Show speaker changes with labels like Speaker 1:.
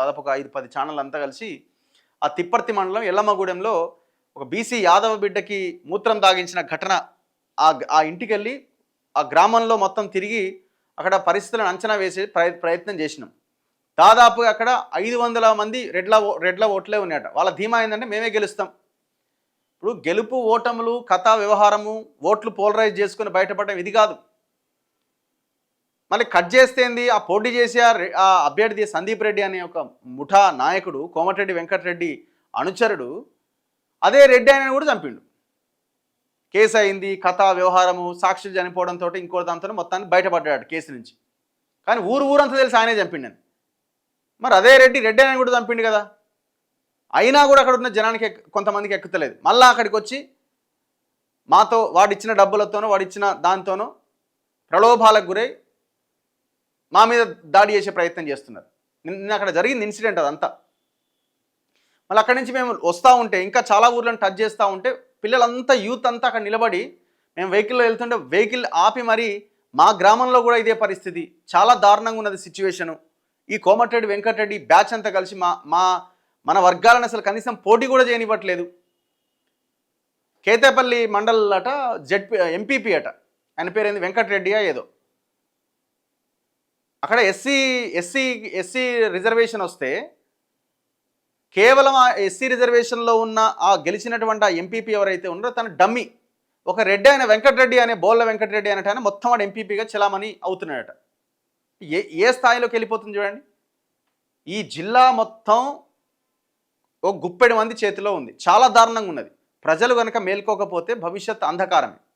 Speaker 1: దాదాపు ఒక 5-10 ఛానల్ అంతా కలిసి ఆ తిప్పర్తి మండలం ఎల్లమ్మగూడెంలో ఒక బీసీ యాదవ బిడ్డకి మూత్రం తాగించిన ఘటన ఆ ఇంటికెళ్ళి ఆ గ్రామంలో మొత్తం తిరిగి అక్కడ పరిస్థితులను అంచనా వేసే ప్రయత్నం చేసినాం. దాదాపుగా అక్కడ 500 మంది రెడ్ల ఓట్లే ఉన్నాయట. వాళ్ళ ధీమా ఏంటంటే మేమే గెలుస్తాం. ఇప్పుడు గెలుపు ఓటములు కథా వ్యవహారము ఓట్లు పోలరైజ్ చేసుకుని బయటపడడం ఇది కాదు. మళ్ళీ కట్ చేస్తే ఏంది, ఆ పోటీ చేసే ఆ అభ్యర్థి సందీప్ రెడ్డి అనే ఒక ముఠా నాయకుడు కోమటిరెడ్డి వెంకటరెడ్డి అనుచరుడు అదే రెడ్డి ఆయన కూడా చంపిండు. కేసు అయింది, కథా వ్యవహారము, సాక్షులు చనిపోవడంతో ఇంకో దాంతో మొత్తాన్ని బయటపడ్డాడు కేసు నుంచి. కానీ ఊరంతా తెలిసి ఆయనే చంపిండని. మరి అదే రెడ్డి ఆయన కూడా చంపిండు కదా. అయినా కూడా అక్కడ ఉన్న జనానికి కొంతమందికి ఎక్కుతలేదు. మళ్ళీ అక్కడికి వచ్చి మాతో వాడిచ్చిన డబ్బులతోనో వాడిచ్చిన దాంతోనో ప్రలోభాలకు గురై మా మీద దాడి చేసే ప్రయత్నం చేస్తున్నారు. నిన్న అక్కడ జరిగింది ఇన్సిడెంట్ అదంతా. మళ్ళీ అక్కడి నుంచి మేము వస్తూ ఉంటే ఇంకా చాలా ఊర్లను టచ్ చేస్తూ ఉంటే పిల్లలంతా యూత్ అంతా అక్కడ నిలబడి మేము వెహికల్లో వెళ్తుంటే వెహికల్ ఆపి మరి మా గ్రామంలో కూడా ఇదే పరిస్థితి, చాలా దారుణంగా ఉన్నది సిచ్యువేషను. ఈ కోమటిరెడ్డి వెంకటరెడ్డి బ్యాచ్ అంతా కలిసి మన వర్గాలను అసలు కనీసం పోటీ కూడా చేయనివ్వట్లేదు. కేతేపల్లి మండల్ అట ఎంపీపీ అట, ఆయన పేరు ఏంది వెంకటరెడ్డియా ఏదో. అక్కడ ఎస్సీ రిజర్వేషన్ వస్తే కేవలం ఆ ఎస్సీ రిజర్వేషన్లో ఉన్న ఆ గెలిచినటువంటి ఆ ఎంపీపీ ఎవరైతే ఉన్నారో తన డమ్మీ ఒక రెడ్డి అయిన వెంకటరెడ్డి అనే బోళ్ళ వెంకటరెడ్డి అనేట ఆయన మొత్తం వాడు ఎంపీపీగా చలామణి అవుతున్నాడట. ఏ స్థాయిలోకి వెళ్ళిపోతుంది చూడండి. ఈ జిల్లా మొత్తం ఒక గుప్పెడు మంది చేతిలో ఉంది. చాలా దారుణంగా ఉన్నది. ప్రజలు కనుక మేల్కోకపోతే భవిష్యత్ అంధకారమే.